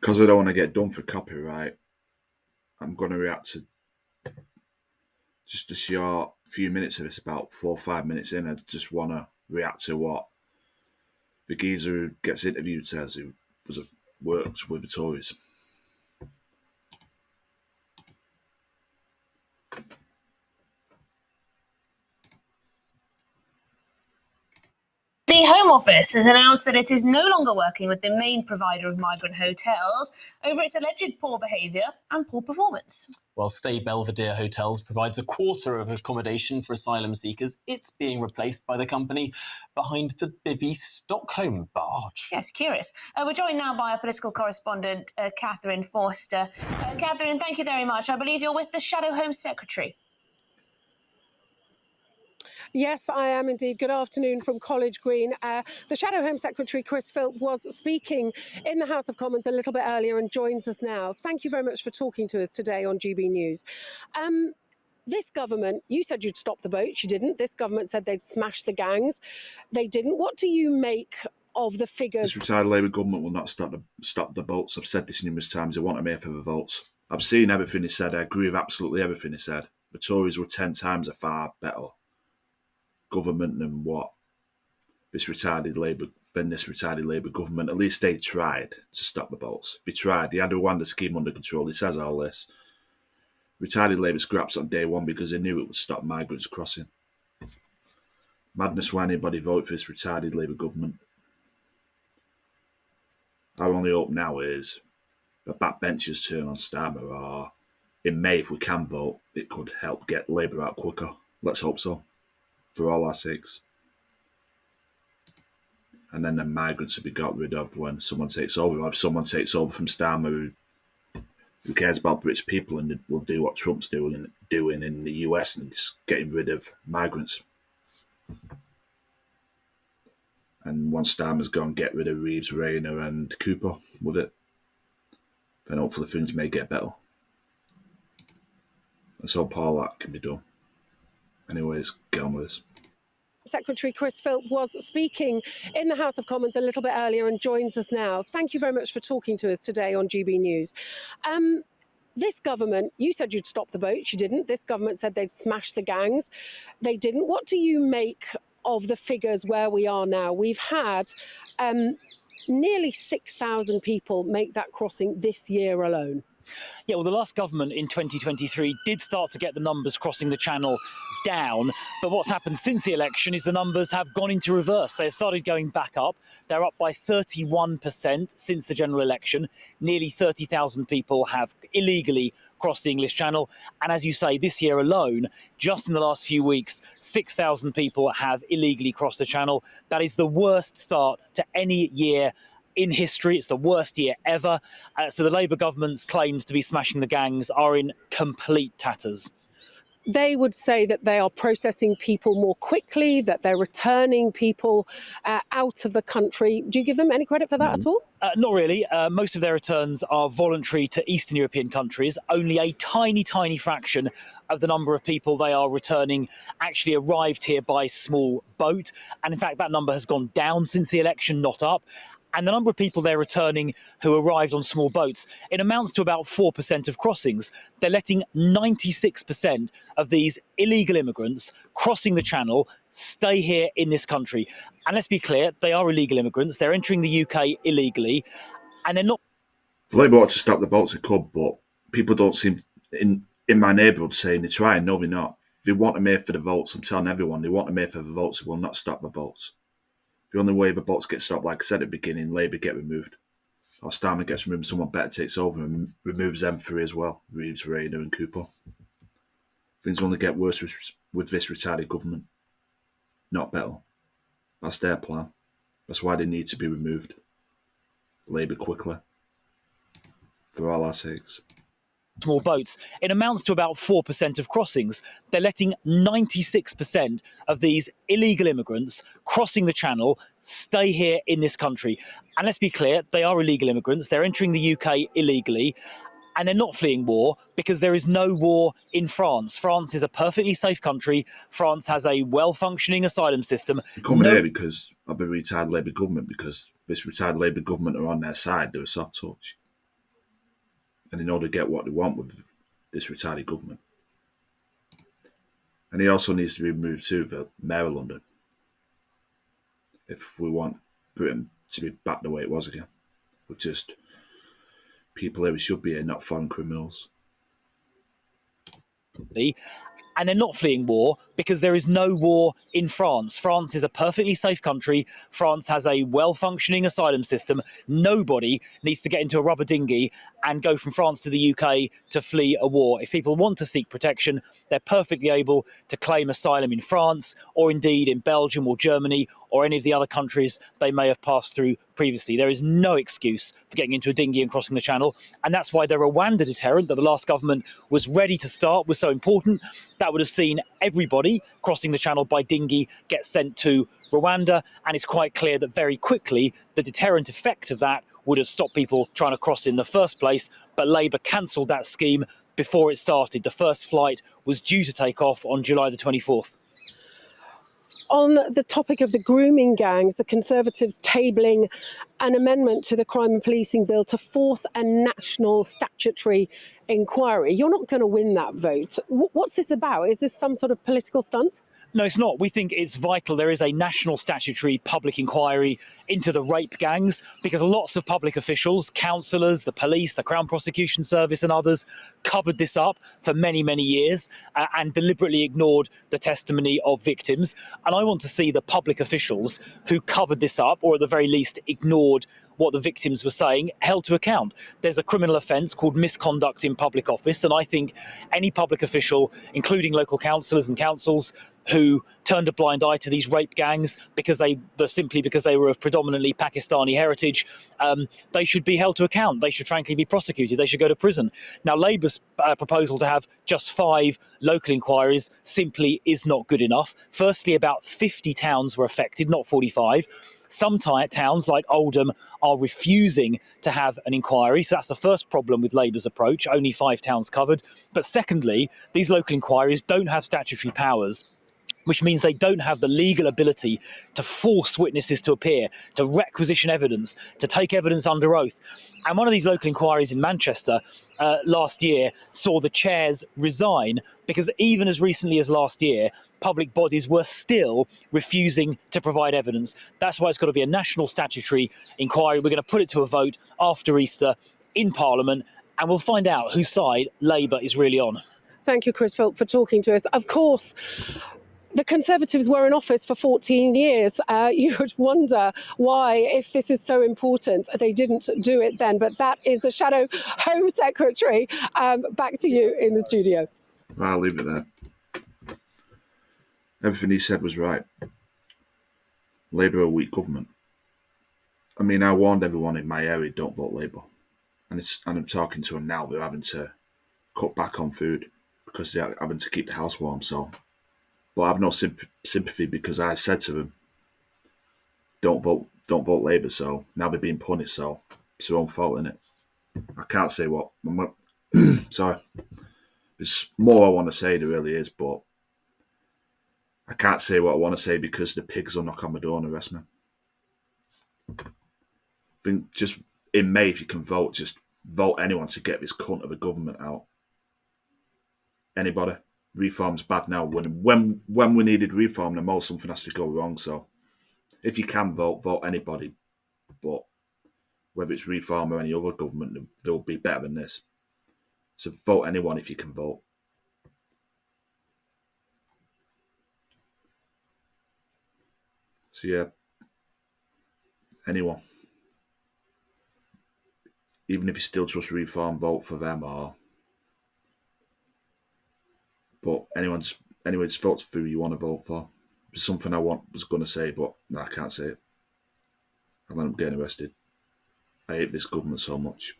Because I don't want to get done for copyright, I'm going to react to just a short few minutes of this, about 4 or 5 minutes in. I just want to react to what the geezer who gets interviewed says, who works with the Tories. The Home Office has announced that it is no longer working with the main provider of migrant hotels over its alleged poor behaviour and poor performance. While Stay Belvedere Hotels provides a quarter of accommodation for asylum seekers, it's being replaced by the company behind the Bibby Stockholm barge. Yes, curious. We're joined now by our political correspondent, Catherine Forster. Catherine, thank you very much. I believe you're with the Shadow Home Secretary. Yes, I am indeed. Good afternoon from College Green. The Shadow Home Secretary, Chris Philp, was speaking in the House of Commons a little bit earlier and joins us now. Thank you very much for talking to us today on GB News. This government, you said you'd stop the boats, you didn't. This government said they'd smash the gangs. They didn't. What do you make of the figures? This retired Labour government will not stop the votes. I've said this numerous times. They want to make for the votes. I've seen everything he said. I agree with absolutely everything he said. The Tories were 10 times a far better government than what this retarded Labour government. At least they tried to stop the votes. They tried. They had a Rwanda scheme under control. He says all this. Retarded Labour scraps on day one because they knew it would stop migrants crossing. Madness why anybody vote for this retarded Labour government. Our only hope now is the backbenchers turn on Starmer, or in May, if we can vote, it could help get Labour out quicker. Let's hope so, for all our sakes. And then the migrants will be got rid of when someone takes over, or if someone takes over from Starmer who cares about British people and will do what Trump's doing in the US and just getting rid of migrants. And once Starmer's gone, get rid of Reeves, Rayner and Cooper with it. Then hopefully things may get better. Let's hope all that can be done. Anyways, get on with this. Secretary Chris Philp was speaking in the House of Commons a little bit earlier and joins us now. Thank you very much for talking to us today on GB News. This government, you said you'd stop the boats, you didn't. This government said they'd smash the gangs. They didn't. What do you make of the figures where we are now? We've had nearly 6,000 people make that crossing this year alone. Yeah, well, the last government in 2023 did start to get the numbers crossing the channel down. But what's happened since the election is the numbers have gone into reverse. They've started going back up. They're up by 31% since the general election. Nearly 30,000 people have illegally crossed the English Channel. And as you say, this year alone, just in the last few weeks, 6,000 people have illegally crossed the channel. That is the worst start to any year in history. It's the worst year ever. So the Labour government's claims to be smashing the gangs are in complete tatters. They would say that they are processing people more quickly, that they're returning people out of the country. Do you give them any credit for that at all? Not really. Most of their returns are voluntary to Eastern European countries. Only a tiny, tiny fraction of the number of people they are returning actually arrived here by small boat. And in fact, that number has gone down since the election, not up. And the number of people they're returning who arrived on small boats, it amounts to about 4% of crossings. They're letting 96% of these illegal immigrants crossing the channel stay here in this country. And let's be clear, they are illegal immigrants. They're entering the UK illegally, and they're not. If Labour ought to stop the boats, it could, but people don't seem, in my neighbourhood, saying they're trying. No, they're not. They want to make for the votes. I'm telling everyone, they want to make for the votes. They will not stop the boats. The only way the boats get stopped, like I said at the beginning, Labour get removed. Or Starmer gets removed, someone better takes over and removes them three as well, Reeves, Rayner and Cooper. Things only get worse with this retarded government. Not better. That's their plan. That's why they need to be removed. Labour quickly. For all our sakes. Small boats, it amounts to about 4% of crossings. They're letting 96% of these illegal immigrants crossing the channel stay here in this country. And let's be clear, they are illegal immigrants. They're entering the UK illegally. And they're not fleeing war because there is no war in France. France is a perfectly safe country. France has a well-functioning asylum system. They're coming here because of the retired Labour government, because this retired Labour government are on their side. They're a soft touch. and in order to get what they want with this retarded government. And he also needs to be removed too, the Mayor of London, if we want Britain to be back the way it was again, with just people who should be here, not foreign criminals. And they're not fleeing war because there is no war in France. France is a perfectly safe country. France has a well-functioning asylum system. Nobody needs to get into a rubber dinghy and go from France to the UK to flee a war. If people want to seek protection, they're perfectly able to claim asylum in France or indeed in Belgium or Germany or any of the other countries they may have passed through previously. There is no excuse for getting into a dinghy and crossing the channel. And that's why the Rwanda deterrent that the last government was ready to start was so important. That would have seen everybody crossing the channel by dinghy get sent to Rwanda. And it's quite clear that very quickly the deterrent effect of that would have stopped people trying to cross in the first place. But Labour cancelled that scheme before it started. The first flight was due to take off on July the 24th. On the topic of the grooming gangs, the Conservatives tabling an amendment to the crime and policing bill to force a national statutory inquiry. You're not going to win that vote. What's this about? Is this some sort of political stunt? No, it's not. We think it's vital there is a national statutory public inquiry into the rape gangs because lots of public officials, councillors, the police, the Crown Prosecution Service and others covered this up for many, many years and deliberately ignored the testimony of victims. And I want to see the public officials who covered this up, or at the very least ignored what the victims were saying, held to account. There's a criminal offence called misconduct in public office, and I think any public official, including local councillors and councils, who turned a blind eye to these rape gangs because they were of predominantly Pakistani heritage, they should be held to account. They should frankly be prosecuted. They should go to prison. Now, Labour's proposal to have just 5 local inquiries simply is not good enough. Firstly, about 50 towns were affected, not 45. Some towns, like Oldham, are refusing to have an inquiry. So that's the first problem with Labour's approach, only 5 towns covered. But secondly, these local inquiries don't have statutory powers, which means they don't have the legal ability to force witnesses to appear, to requisition evidence, to take evidence under oath. And one of these local inquiries in Manchester last year saw the chairs resign because even as recently as last year, public bodies were still refusing to provide evidence. That's why it's got to be a national statutory inquiry. We're going to put it to a vote after Easter in Parliament, and we'll find out whose side Labour is really on. Thank you, Chris Philp, for talking to us. Of course, the Conservatives were in office for 14 years. You would wonder why, if this is so important, they didn't do it then. But that is the Shadow Home Secretary. Back to you in the studio. I'll leave it there. Everything he said was right. Labour are a weak government. I mean, I warned everyone in my area, don't vote Labour. And I'm talking to them now, they're having to cut back on food because they're having to keep the house warm, so... But I have no sympathy because I said to them, don't vote Labour, so now they're being punished, so it's their own fault, innit? I can't say what... Sorry. There's more I want to say, there really is, but I can't say what I want to say because the pigs will knock on my door and arrest me. I think just in May, if you can vote, just vote anyone to get this cunt of a government out. Anybody. Reform's bad now. When we needed reform the most, something has to go wrong. So if you can vote anybody. But whether it's reform or any other government, they'll be better than this. So vote anyone if you can vote. So yeah, anyone. Even if you still trust reform, vote for them or... But anyone's vote for who you want to vote for. It's something I was going to say, but no, I can't say it. I'll end up getting arrested. I hate this government so much.